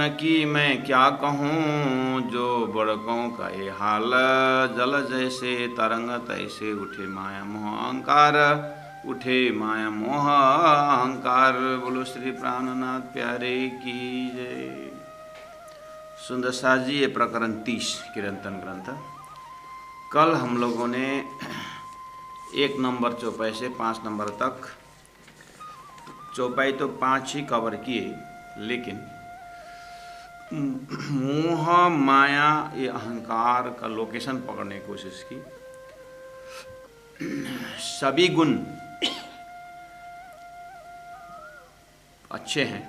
जानकी मैं क्या कहूँ, जो बड़कों का ये हाल। जल जैसे तरंग तैसे उठे माया मोह अहंकार, उठे माया मोह अहंकार। बोलो श्री प्राणनाथ प्यारे की जय। सुंदर साज जी, ये प्रकरण 30 कीर्तन ग्रंथ। कल हम लोगों ने 1 नंबर चौपाई से 5 नंबर तक, चौपाई तो 5 ही कवर किए, लेकिन मोह माया ये अहंकार का लोकेशन पकड़ने की कोशिश की। सभी गुण अच्छे हैं,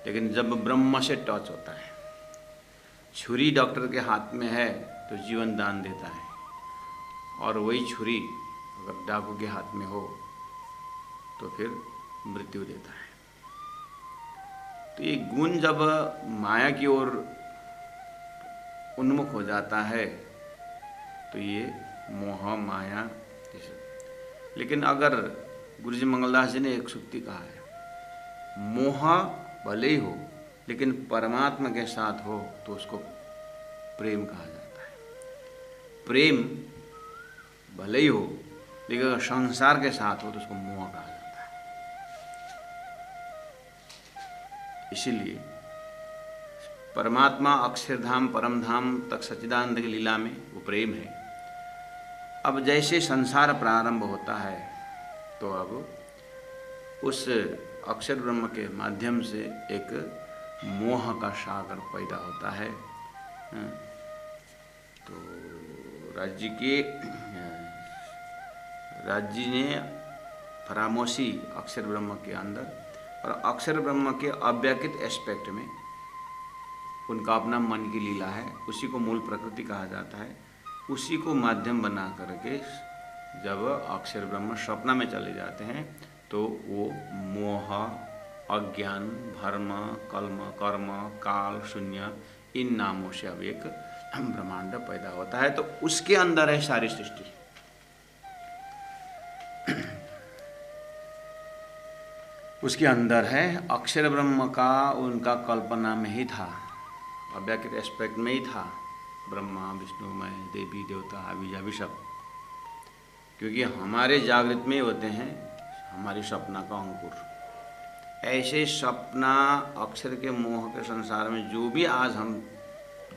लेकिन जब ब्रह्म से टच होता है, छुरी डॉक्टर के हाथ में है तो जीवन दान देता है, और वही छुरी अगर डाकू के हाथ में हो तो फिर मृत्यु देता है। तो ये गुण जब माया की ओर उन्मुख हो जाता है तो ये मोह माया। लेकिन अगर गुरुजी मंगलदास जी ने एक सूक्ति कहा है, मोह भले ही हो लेकिन परमात्मा के साथ हो तो उसको प्रेम कहा जाता है। प्रेम भले ही हो लेकिन अगर संसार के साथ हो तो उसको मोह कहा जाता है। इसीलिए परमात्मा अक्षरधाम परम धाम तक सच्चिदानंद की लीला में वो प्रेम है। अब जैसे संसार प्रारंभ होता है तो अब उस अक्षर ब्रह्म के माध्यम से एक मोह का सागर पैदा होता है। तो राज्य ने फरामोशी अक्षर ब्रह्म के अंदर और अक्षर ब्रह्म के अव्यक्त एस्पेक्ट में उनका अपना मन की लीला है, उसी को मूल प्रकृति कहा जाता है। उसी को माध्यम बना करके जब अक्षर ब्रह्म स्वप्न में चले जाते हैं तो वो मोह, अज्ञान, भर्म, कल्म, कर्म, काल, शून्य, इन नामों से अब एक ब्रह्मांड पैदा होता है। तो उसके अंदर है सारी सृष्टि। उसके अंदर है अक्षर ब्रह्म का, उनका कल्पना में ही था, अव्यक्त एस्पेक्ट में ही था ब्रह्मा विष्णु मैं देवी देवता अभी सब। क्योंकि हमारे जागृत में होते हैं हमारी सपना का अंकुर। ऐसे सपना अक्षर के मोह के संसार में जो भी आज हम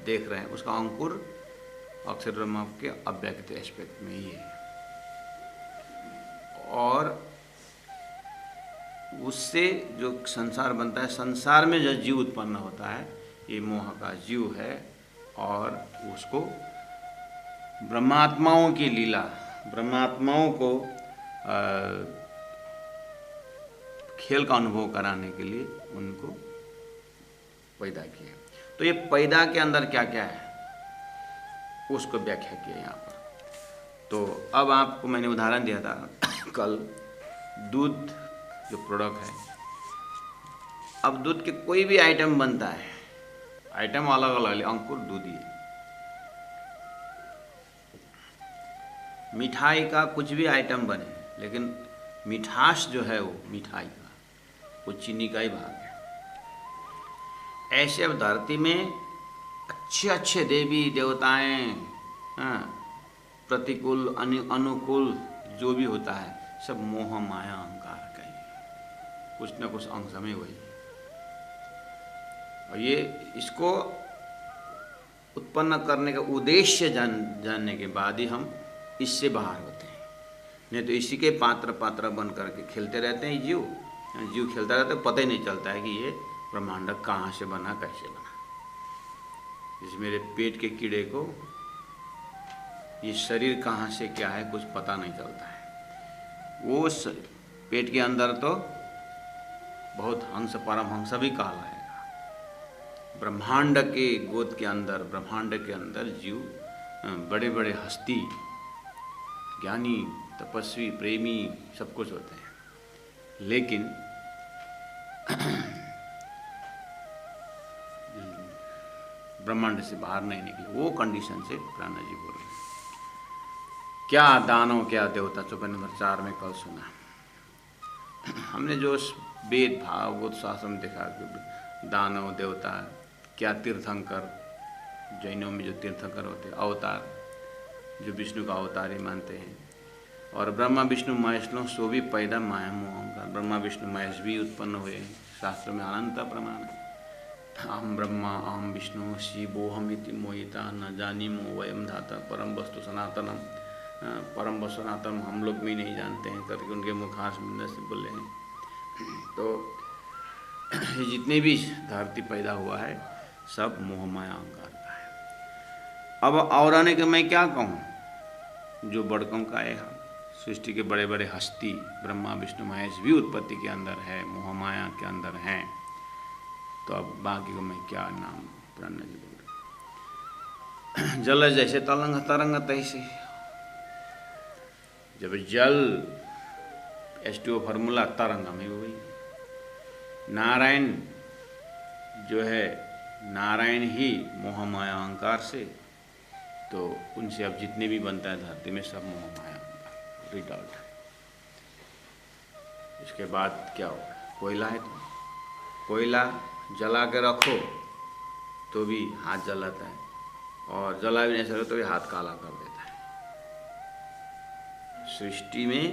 देख रहे हैं उसका अंकुर अक्षर ब्रह्म के अव्यक्त एस्पेक्ट में ही है। और उससे जो संसार बनता है, संसार में जो जीव उत्पन्न होता है ये मोह का जीव है। और उसको ब्रह्मात्माओं की लीला, ब्रह्मात्माओं को खेल का अनुभव कराने के लिए उनको पैदा किया। तो ये पैदा के अंदर क्या क्या है उसको व्याख्या किया यहाँ पर। तो अब आपको मैंने उदाहरण दिया था कल, दूध जो प्रोडक्ट है, अब दूध के कोई भी आइटम बनता है, आइटम अलग अलग, अंकुर दूध ही है। मिठाई का कुछ भी आइटम बने, लेकिन मिठास जो है वो मिठाई का, वो चीनी का ही भाग है। ऐसे अब धरती में अच्छे अच्छे देवी देवताएं, प्रतिकूल अनुकूल जो भी होता है सब मोह माया अहंकार का ही, कुछ न कुछ अंश में वही। और ये इसको उत्पन्न करने का उद्देश्य जानने के बाद ही हम इससे बाहर होते हैं। नहीं तो इसी के पात्र बन करके खेलते रहते हैं जीव खेलता रहता है, पता ही नहीं चलता है कि ये ब्रह्मांड कहाँ से बना, कैसे बना। इस मेरे पेट के कीड़े को ये शरीर कहाँ से क्या है कुछ पता नहीं चलता है। वो पेट के अंदर तो बहुत हंस परमहंस भी कहलाएगा। ब्रह्मांड के गोद के अंदर, ब्रह्मांड के अंदर जीव बड़े बड़े हस्ती, ज्ञानी, तपस्वी, प्रेमी सब कुछ होते हैं। लेकिन ब्रह्मांड से बाहर नहीं निकले, वो कंडीशन से प्राणा जी बोल रहे हैं। क्या दानव क्या देवता, चौपाई नंबर 4 में कल सुना। हमने जो वेद भागवत शास्त्र में देखा कि दानव देवता, क्या तीर्थंकर, जैनों में जो तीर्थंकर होते हैं, अवतार जो विष्णु का अवतार ही मानते हैं। और ब्रह्मा विष्णु महेश लोग सो भी पैदा माया मोह अहंकार, ब्रह्मा विष्णु महेश भी उत्पन्न हुए हैं। शास्त्र में अनंत प्रमाण है। अहम ब्रह्मा अहम विष्णु शिवोहम इति मोहिता न जानीमो वयम धाता परम वस्तु सनातनम, परम वस्तु सनातनम हम लोग भी नहीं जानते हैं करके उनके मुखार से बोले हैं। तो ये जितने भी धरती पैदा हुआ है सब मोह माया अहंकार का है। अब और आने के मैं क्या कहूँ, जो बड़कों का है, सृष्टि के बड़े बड़े हस्ती ब्रह्मा विष्णु महेश भी उत्पत्ति के अंदर है, मोह माया के अंदर हैं। तो अब बाकी को मैं क्या नाम प्रणय जी बोल। जल जैसे तरंग तरंग तैसे, जब जल H2O फार्मूला तरंग में हुई। नारायण जो है, नारायण ही मोह माया अहंकार से, तो उनसे अब जितने भी बनता है धरती में सब मोह माया अहंकार रिजल्ट है। इसके बाद क्या होगा, कोयला है तो कोयला जला के रखो तो भी हाथ जलाता है, और जला भी नहीं सके तो भी हाथ काला कर देता है। सृष्टि में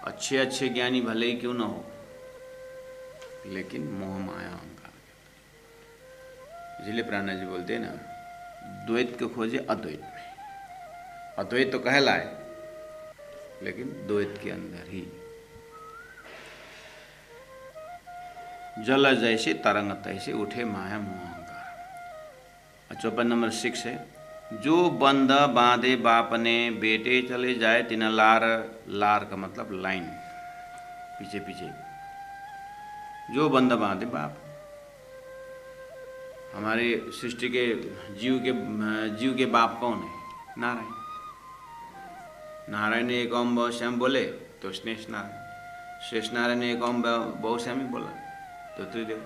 अच्छे अच्छे ज्ञानी भले ही क्यों ना हो, लेकिन मोह माया अहंकार, इसलिए प्राणा जी बोलते हैं ना, द्वैत को खोजे अद्वैत में। अद्वैत तो कहलाए लेकिन द्वैत के अंदर ही। जल जैसे तरंग तैसे उठे माया मोह अहंकार। चौपन नंबर 6 है, जो बंद बांधे बाप ने बेटे चले जाए तिन लार, लार का मतलब लाइन पीछे पीछे, जो बंद बांधे बाप, हमारे सृष्टि के जीव के बाप कौन है, नारायण। नारायण ने एक ओम बहुश्याम बोले तो शेष नारायण, शेष नारायण ने एक ओम बहुश्याम ही बोला तो त्रिदेव,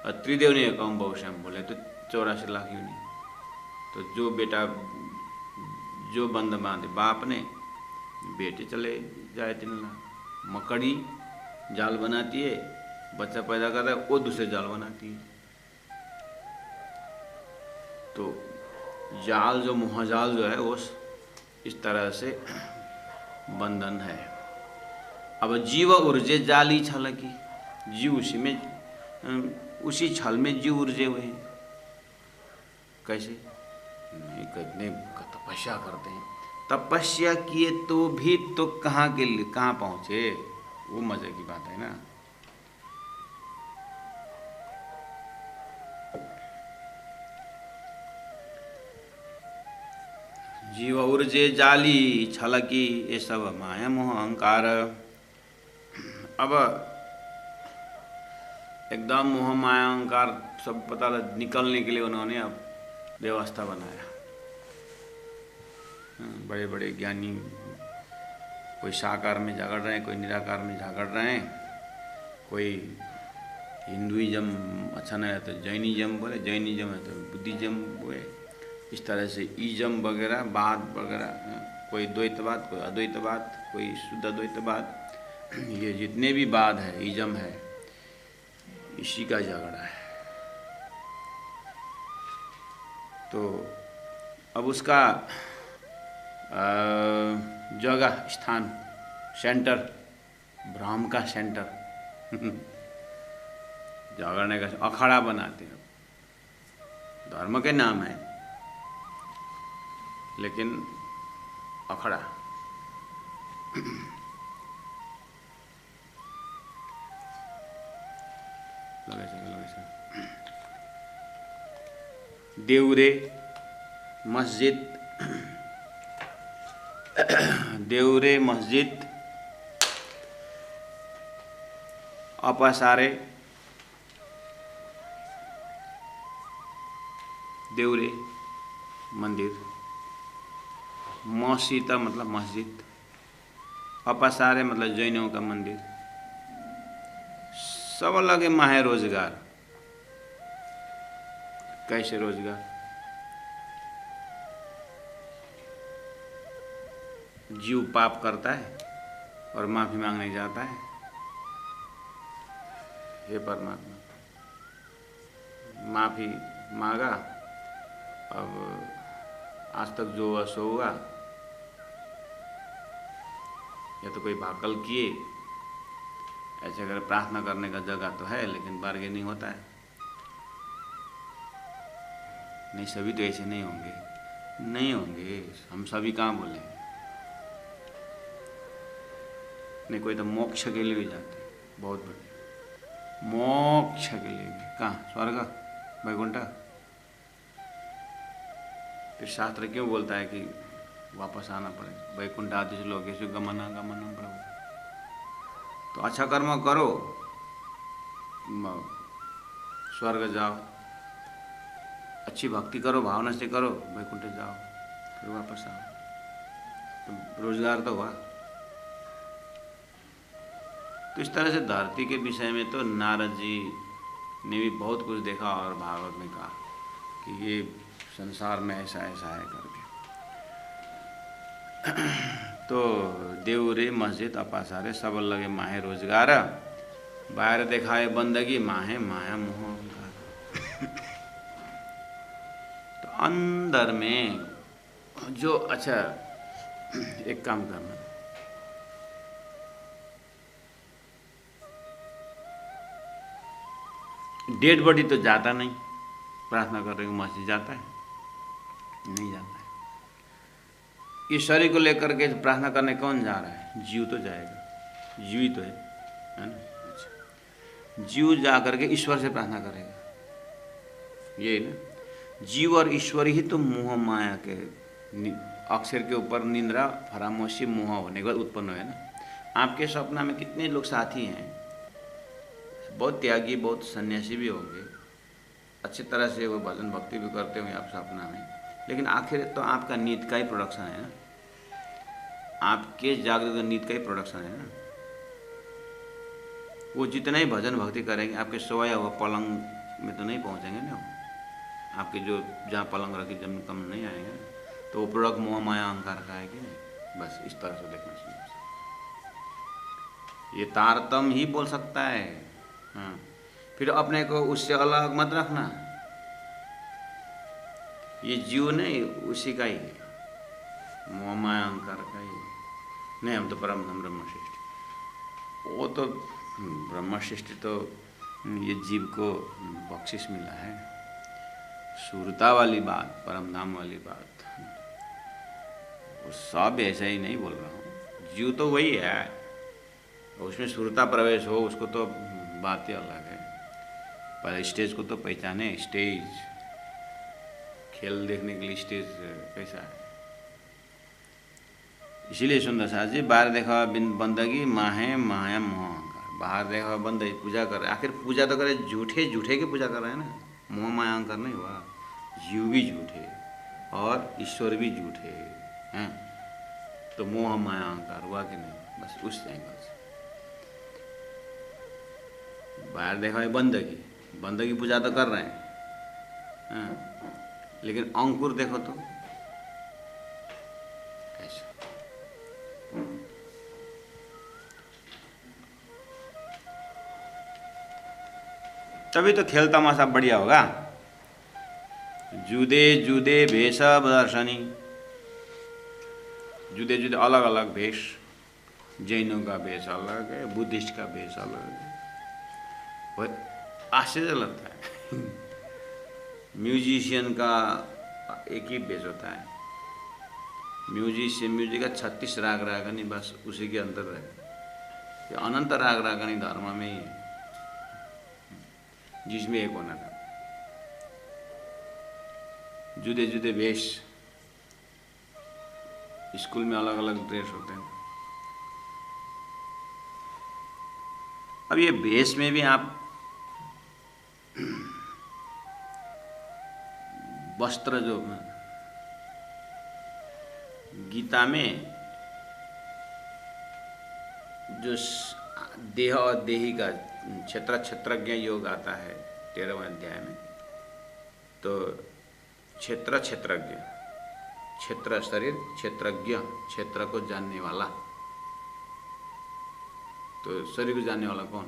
और त्रिदेव ने एक ओम बहुश्याम बोले तो 84 लाख योनि। तो जो बेटा, जो बंद बांधे बाप ने बेटे चले जाए तीन लाख। मकड़ी जाल बनाती है, बच्चा पैदा करता है, वो दूसरे जाल बनाती है। तो जाल जो मोहजाल जो है वो इस तरह से बंधन है। अब जीव ऊर्जे जाली छल की, जीव उसी में, उसी छल में जीव ऊर्जे हुए हैं। कैसे? नहीं, कितने तपस्या करते हैं, तपस्या किए तो भी तो कहाँ के लिए कहाँ पहुँचे, वो मजे की बात है ना। जीव ऊर्जे जाली छलकी, ये सब माया मोह अहंकार। अब एकदम मोह माया अहंकार सब पता निकलने के लिए उन्होंने अब व्यवस्था बनाया। बड़े बड़े ज्ञानी कोई साकार में झगड़ रहे हैं, कोई निराकार में झगड़ रहे हैं, कोई हिंदुइज्म अच्छा नहीं है तो जैनिज्म बोले, जैनिज्म है तो बुद्धिज्म बोले, इस तरह से इज्म वगैरह बात वगैरह, कोई द्वैतवाद, कोई अद्वैतवाद, कोई शुद्ध अद्वैतवाद, ये जितने भी बाद है, इज्म है, इसी का झगड़ा है। तो अब उसका जगह, स्थान, सेंटर, ब्रह्म का सेंटर झगड़ने का अखाड़ा बनाते हैं। धर्म के नाम है लेकिन अखड़ा। देवरे मस्जिद, देवरे मस्जिद अपसारे, देवरे मंदिर, मसीता मतलब मस्जिद, अपसारे मतलब जैनों का मंदिर, सब लगे माहे रोजगार। कैसे रोजगार? जीव पाप करता है और माफी मांगने जाता है, हे परमात्मा, माफ़ी मांगा, अब आज तक जो हुआ सो हुआ, या तो कोई भाकल किए, ऐसे अगर प्रार्थना करने का जगह तो है, लेकिन बार्गेनिंग होता है। नहीं, सभी तो ऐसे नहीं होंगे, नहीं होंगे, हम सभी कहाँ बोले। नहीं, कोई तो मोक्ष के लिए भी जाते, बहुत बड़े मोक्ष के लिए भी। कहाँ? स्वर्ग, वैकुंठ। फिर शास्त्र क्यों बोलता है कि वापस आना पड़े? वैकुंठ आदि लोकेषु गमना गमनम प्रभु। तो अच्छा कर्म करो, स्वर्ग जाओ, अच्छी भक्ति करो, भावना से करो, वैकुंठ जाओ, फिर वापस आओ। तो रोजगार तो हुआ। तो इस तरह से धरती के विषय में तो नारद जी ने भी बहुत कुछ देखा और भागवत में कहा कि ये संसार में ऐसा ऐसा है करके। तो देवरे मस्जिद अपासारे सब लगे माहे रोजगार, बाहर दिखाए बंदगी माहे माया मोह अहंकार। तो अंदर में जो, अच्छा एक काम करना, डेड बॉडी तो जाता नहीं, प्रार्थना करने को मस्जिद जाता है? नहीं जाता है। इस शरीर को लेकर के प्रार्थना करने कौन जा रहा है? जीव तो जाएगा, जीव ही तो है ना? अच्छा, जीव जा करके ईश्वर से प्रार्थना करेगा, ये ना। जीव और ईश्वर ही तो मोह माया के अक्षर के ऊपर निंद्रा फरामोशी मोह होने के बाद उत्पन्न हुए ना। आपके सपना में कितने लोग साथी हैं, बहुत त्यागी, बहुत सन्यासी भी होंगे, अच्छी तरह से वो भजन भक्ति भी करते होंगे आप सपना में, लेकिन आखिर तो आपका नींद का ही प्रोडक्शन है ना, आपके जागृत नींद का ही प्रोडक्शन है ना। वो जितना ही भजन भक्ति करेंगे, आपके सोया हुआ पलंग में तो नहीं पहुंचेंगे ना, आपके जो जहाँ पलंग रखी जमीन कम नहीं आएंगे, तो वो प्रोडक्ट मोह माया अहंकार का है कि नहीं? बस इस तरह से देखना चाहिए। ये तारतम ही बोल सकता है। हाँ, फिर अपने को उससे अलग मत रखना। ये जीव नहीं, उसी का ही है, मोह माया अहंकार का ही है। नहीं, हम तो परम हम ब्रह्मश्रेष्ठ। वो तो ब्रह्मश्रेष्ठ तो ये जीव को बख्शिश मिला है, सुरता वाली बात, परम धाम वाली बात, वो सब ऐसा ही नहीं बोल रहा हूँ। जीव तो वही है, उसमें सुरता प्रवेश हो, उसको तो बात ही अलग है। पर स्टेज को तो पहचाने, स्टेज, खेल देखने के लिए स्टेज कैसा है। इसीलिए सुंदर सास जी, बाहर देखा बंदगी माहे माया मोह अहंकार, बाहर देखा बंदगी पूजा कर रहे, आखिर पूजा तो करे, झूठे झूठे की पूजा कर रहे हैं ना, मोह माया अहंकार नहीं हुआ। जीव भी झूठे और ईश्वर भी झूठे हैं, तो मोह माया अहंकार हुआ कि नहीं? बस उस एंगल से बाहर देखा है बंदगी, बंदगी पूजा तो कर रहे हैं, हाँ, लेकिन अंकुर देखो तो कैसा। तभी तो खेल तमाशा बढ़िया होगा। जुदे जुदे भेष दर्शनी, जुदे जुदे अलग अलग भेष, जैनों का भेष अलग है, बुद्धिस्ट का भेष अलग है, आश्चर्य लगता है। म्यूजिशियन का एक ही भेष होता है, म्यूजिक का 36 राग रागनी, बस उसी के अंदर रहे। ये अनंत राग रागनी धर्म में ही है, जिसमें एक होना था। जुदे जुदे वेश, स्कूल में अलग अलग ड्रेस होते हैं। अब ये वेश में भी आप वस्त्र, जो गीता में जो देह और देही का क्षेत्रज्ञ योग आता है 13वें अध्याय में, तो क्षेत्रज्ञ, क्षेत्र शरीर, क्षेत्रज्ञ क्षेत्र को जानने वाला, तो शरीर को जानने वाला कौन?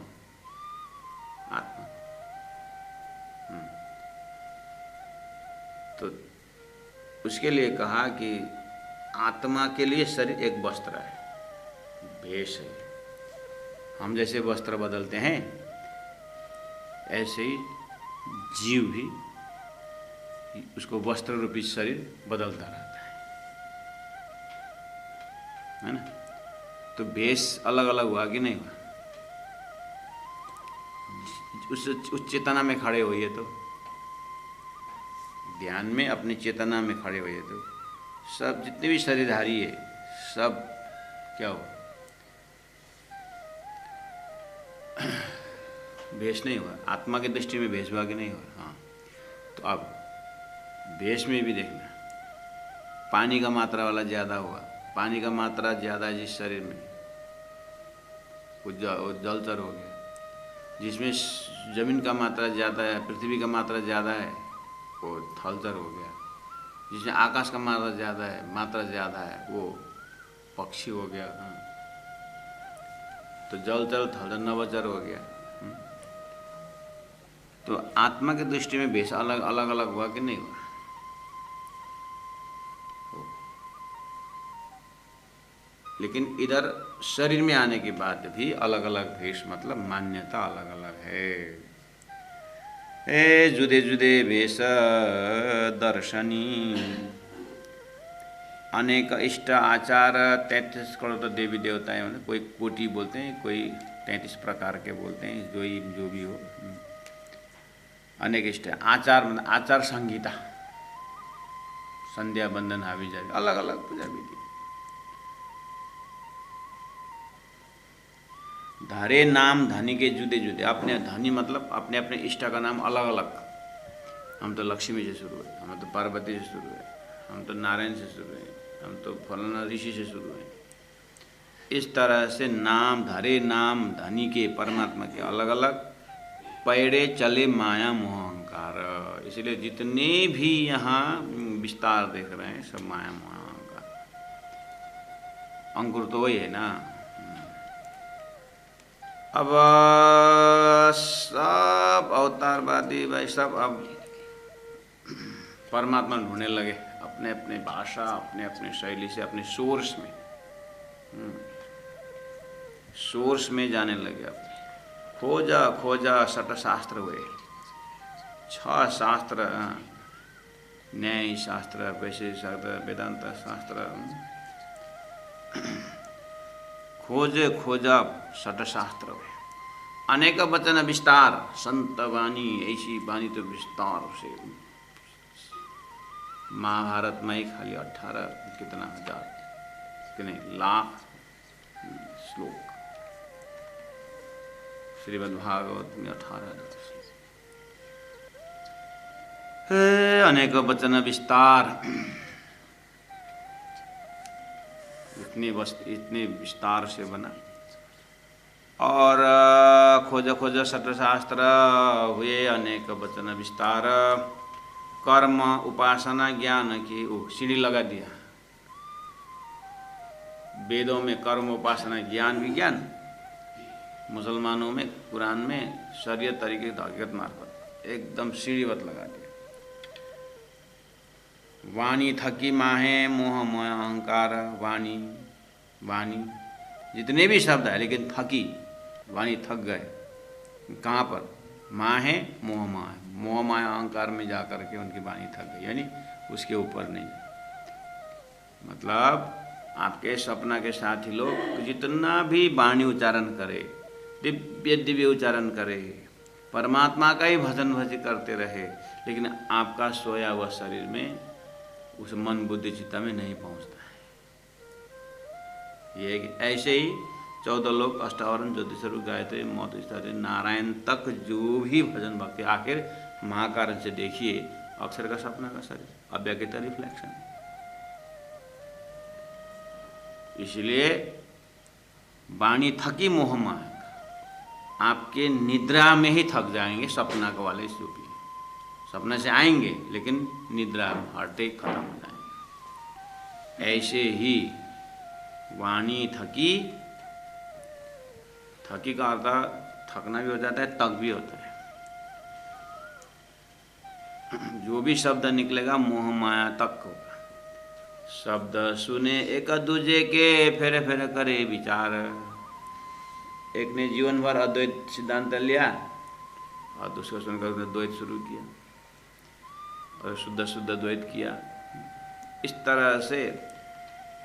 आत्मा। तो उसके लिए कहा कि आत्मा के लिए शरीर एक वस्त्र है, भेष है। हम जैसे वस्त्र बदलते हैं ऐसे ही जीव भी उसको वस्त्र रूपी शरीर बदलता रहता है ना। तो भेष अलग अलग हुआ कि नहीं हुआ? उस चेतना में खड़े होइए तो, ध्यान में अपनी चेतना में खड़े होइए तो सब जितने भी शरीरधारी है सब क्या हो, भेष नहीं हुआ। आत्मा की दृष्टि में भेष हुआ कि नहीं हुआ? हाँ। तो अब भेष में भी देखना, पानी का मात्रा वाला ज़्यादा हुआ, पानी का मात्रा ज़्यादा जिस शरीर में वो जलचर हो गया। जिसमें जमीन का मात्रा ज़्यादा है, पृथ्वी का मात्रा ज़्यादा है, वो थलचर हो गया। जिसमें आकाश का मात्रा ज़्यादा है वो पक्षी हो गया। तो जलचर थलचर नवचर हो गया। तो आत्मा की दृष्टि में भेष अलग अलग हुआ कि नहीं हुआ? लेकिन इधर शरीर में आने के बाद भी अलग अलग भेष, मतलब मान्यता अलग अलग है। ए जुदे जुदे भेष दर्शनी अनेक इष्ट आचार 33 करोड़ तो देवी देवता है, मतलब कोई कोटि बोलते हैं, कोई 33 प्रकार के बोलते हैं, जो भी हो। अनेक इष्ट आचार, मतलब आचार संहिता, संध्या बंदन हावी जारी, अलग अलग पूजा विधि। धरे नाम धनी के जुदे जुदे, अपने धनी मतलब अपने अपने इष्ट का नाम अलग अलग। हम तो लक्ष्मी से शुरू है, हम तो पार्वती से शुरू है, हम तो नारायण से शुरू है, हम तो फलाना ऋषि से शुरू है। इस तरह से नाम धरे नाम धनी के परमात्मा के अलग अलग, पैड़े चले माया मोह अहंकार। इसलिए जितने भी यहाँ विस्तार देख रहे हैं सब माया मोह अहंकार, अंकुर तो वही है ना। अब सब अवतारवादी भाई सब अब परमात्मा ढूंढने लगे अपने अपने भाषा, अपने अपने शैली से, अपने सोर्स में, सोर्स में जाने लगे। अब खोजा खोजा सट शास्त्र हुए, 6 शास्त्र, न्याय शास्त्र, वैशेषिक शास्त्र, वेदांत शास्त्र, खोजे खोजा सट शास्त्र हुए। अनेक वचन विस्तार संत वाणी, ऐसी वाणी तो विस्तार से महाभारत में ही खाली 18 कितना हजार कितने लाख श्लोक, श्रीमद्भागवत में 18,000। अनेक वचन विस्तार, इतने विस्तार से बना। और खोज खोज सट शास्त्र हुए अनेक वचन विस्तार, कर्म उपासना ज्ञान की सीढ़ी लगा दिया। वेदों में कर्म उपासना ज्ञान विज्ञान, मुसलमानों में कुरान में शरीयत तरीके हकीकत मार्फत एकदम सीढ़ीवत लगा दिया। वाणी थकी माहे मोह मोह अहंकार, वाणी वाणी जितने भी शब्द है लेकिन थकी, वाणी थक गए। कहाँ पर? माहे मोह माह, मोह माया अहंकार में जा कर के उनकी वाणी थक गई, यानी उसके ऊपर नहीं। मतलब आपके सपना के साथी लोग जितना भी वाणी उच्चारण करे, दिव्य दिव्य उच्चारण करे, परमात्मा का ही भजन भज करते रहे, लेकिन आपका सोया हुआ शरीर में उस मन बुद्धि चित्ता में नहीं पहुंचता है। ये ऐसे ही 14 लोग अष्टावरण ज्योतिषरूप गायत्री मौत स्थिति नारायण तक जो भी भजन भक्ति, आखिर महाकारण से देखिए अक्षर का सपना का शरीर, अव्यक्त रिफ्लेक्शन। इसलिए वाणी थकी मोह माया, आपके निद्रा में ही थक जाएंगे सपना के वाले सूफी। सपना से आएंगे लेकिन निद्रा हार्ट खत्म हो जाएंगे। ऐसे ही वाणी थकी, थकी का अर्थ थकना भी हो जाता है, तक भी होता है। जो भी शब्द निकलेगा मोह माया तक होगा। शब्द सुने एक दूजे के, फेरे फेरे करे विचार। एक ने जीवन भर अद्वैत सिद्धांत लिया और दूसरा सुनकर द्वैत शुरू किया और शुद्ध शुद्ध द्वैत किया। इस तरह से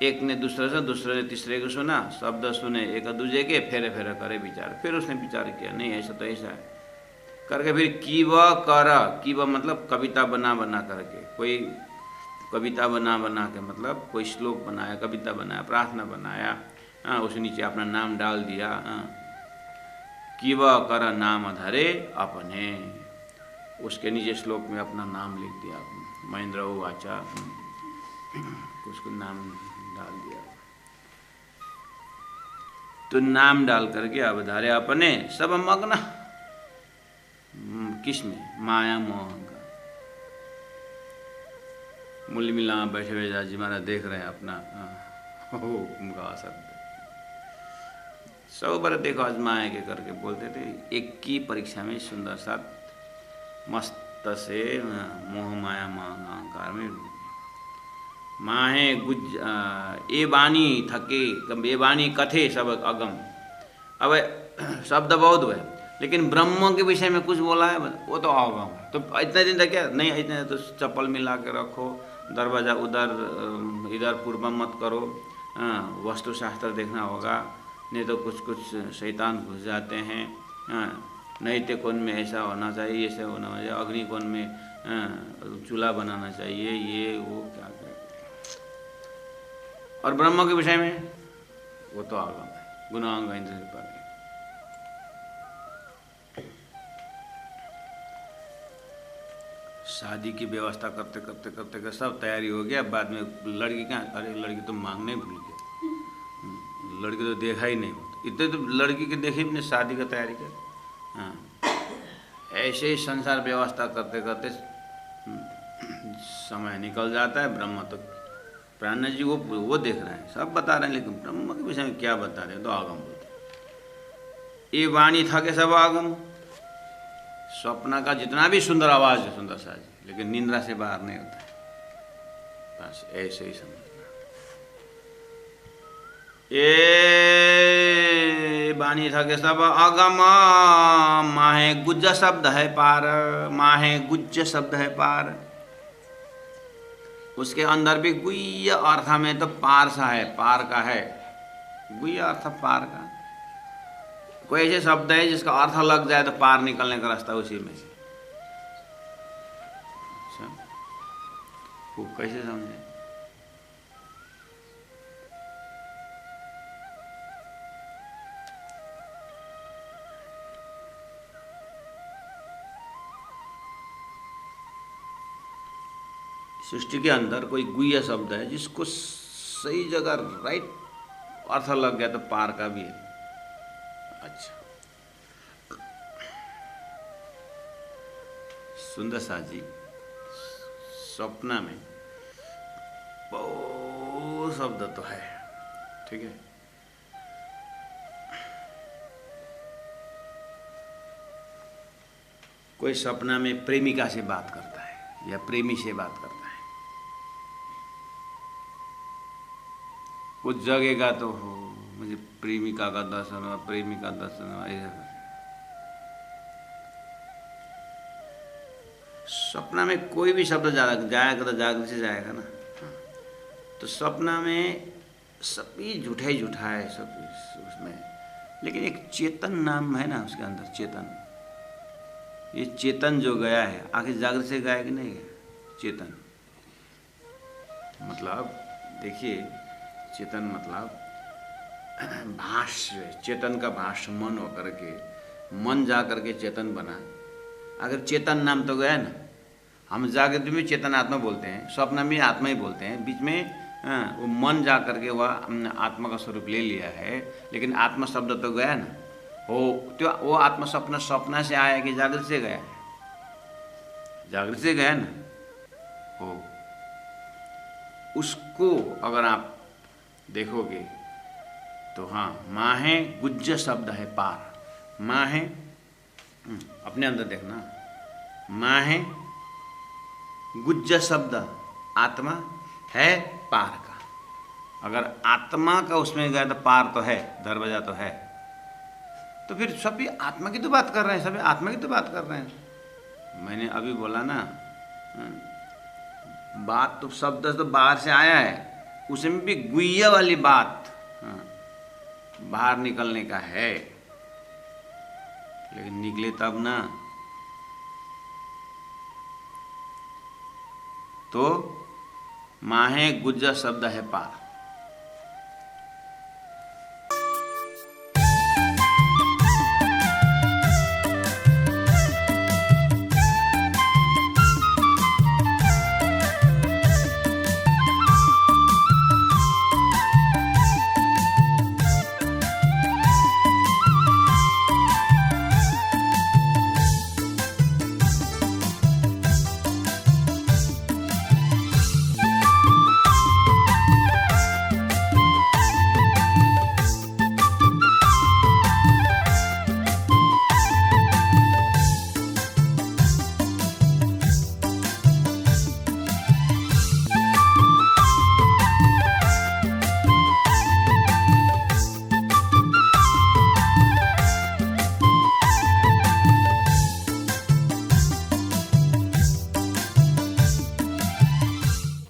एक ने दूसरे से, दूसरे ने तीसरे को सुना, शब्द सुने एक दूजे के, फेरे फेरे करे विचार। फिर उसने विचार किया, नहीं ऐसा तो ऐसा है करके फिर कीव कर, कीव मतलब कविता बना बना करके, कोई कविता बना बना के मतलब कोई श्लोक बनाया, कविता बनाया, प्रार्थना बनाया, हाँ उस नीचे अपना नाम डाल दिया। कीव कर नाम धरे अपने, उसके नीचे श्लोक में अपना नाम लिख दिया, महेंद्र वाचा, उसको नाम डाल दिया। तो नाम डाल करके अब धरे अपने सब मग्न, किसमें? माया मोह का। मूल्य मिला बैठे हुए जी महाराज देख रहे हैं अपना उनका शब्द सब बार देखो आजमाए के करके बोलते थे। एक की परीक्षा में सुंदर सा मस्त से मोह माया अहंकार में माहे गुज ए बानी थके, ए बानी कथे सब अगम। अब शब्द बहुत हुए लेकिन ब्रह्म के विषय में कुछ बोला है वो तो अगम है। तो इतने दिन तक क्या नहीं, इतने तो चप्पल मिला के रखो, दरवाज़ा उधर इधर पूर्व मत करो, वस्तु शास्त्र देखना होगा, नहीं तो कुछ कुछ शैतान घुस जाते हैं। नैत्य कोण में ऐसा होना चाहिए, ऐसा होना चाहिए, अग्नि कोण में चूल्हा बनाना चाहिए, ये वो क्या क्या। और ब्रह्म के विषय में वो तो आगम है, गुणांग इंद्र से परे। शादी की व्यवस्था करते करते करते करते सब तैयारी हो गया, बाद में लड़की क्या, अरे लड़की तो मांगने भूल गया, लड़की तो देखा ही नहीं होता, इतने तो लड़की के देखे भी नहीं, शादी का तैयारी कर। हाँ ऐसे ही संसार व्यवस्था करते करते समय निकल जाता है। ब्रह्म तो प्राण जी वो देख रहे हैं, सब बता रहे हैं, लेकिन ब्रह्म के विषय में क्या बता रहे हैं, तो आगम बोलते। ये वाणी था के सब आगम। स्वप्न का जितना भी सुंदर आवाज है, सुंदर सा, लेकिन निंद्रा से बाहर नहीं होता है, बस ऐसे ही समझना। ये वाणी था के सब आगम, माहे गुज्ज शब्द है पार, माहे गुज्ज शब्द है पार। उसके अंदर भी गुह्य अर्थ में तो पार सा है, पार का है, गुह्य अर्थ पार का। कोई ऐसे शब्द है जिसका अर्थ लग जाए तो पार निकलने का रास्ता उसी में से। अच्छा वो कैसे समझे? सृष्टि के अंदर कोई गुह्य शब्द है जिसको सही जगह राइट अर्थ लग गया तो पार का भी है। अच्छा सुंदर सा जी स्वप्न में बहुत शब्द तो है, ठीक है। कोई सपना में प्रेमिका से बात करता है या प्रेमी से बात करता है, कुछ जगेगा तो हो मुझे प्रेमिका का दर्शन हुआ, प्रेमिका दर्शन हुआ, ऐसा। सपना में कोई भी शब्द जाएगा तो जागृत से जाएगा ना। तो सपना में सभी झूठा ही झूठा है सब उसमें, लेकिन एक चेतन नाम है ना उसके अंदर, चेतन। ये चेतन जो गया है आखिर जागृत से गया कि नहीं गया? चेतन मतलब देखिए, चेतन मतलब भाष्य, चेतन का भाष्य मन होकर के, मन जा करके चेतन बना। अगर चेतन नाम तो गया ना, हम जागृत में चेतन आत्मा बोलते हैं, स्वप्न में आत्मा ही बोलते हैं, बीच में वो मन जा करके वह आत्मा का स्वरूप ले लिया है, लेकिन आत्मा शब्द तो गया ना। वो आत्मा स्वप्न से आया कि जागृत से गया है? जागृत से गया ना। हो उसको अगर आप देखोगे तो हाँ, माहे गुज्ज शब्द है पार। माँ है, अपने अंदर देखना, माँ है, गुज्ज शब्द आत्मा है पार का। अगर आत्मा का उसमें गया तो पार तो है, दरवाजा तो है। तो फिर सभी आत्मा की तो बात कर रहे हैं, सभी आत्मा की तो बात कर रहे हैं। मैंने अभी बोला ना, बात तो शब्द तो बाहर से आया है, उसमें भी गुइया वाली बात बाहर निकलने का है, लेकिन निकले तब ना। तो माहे गुज्जा शब्द है पार।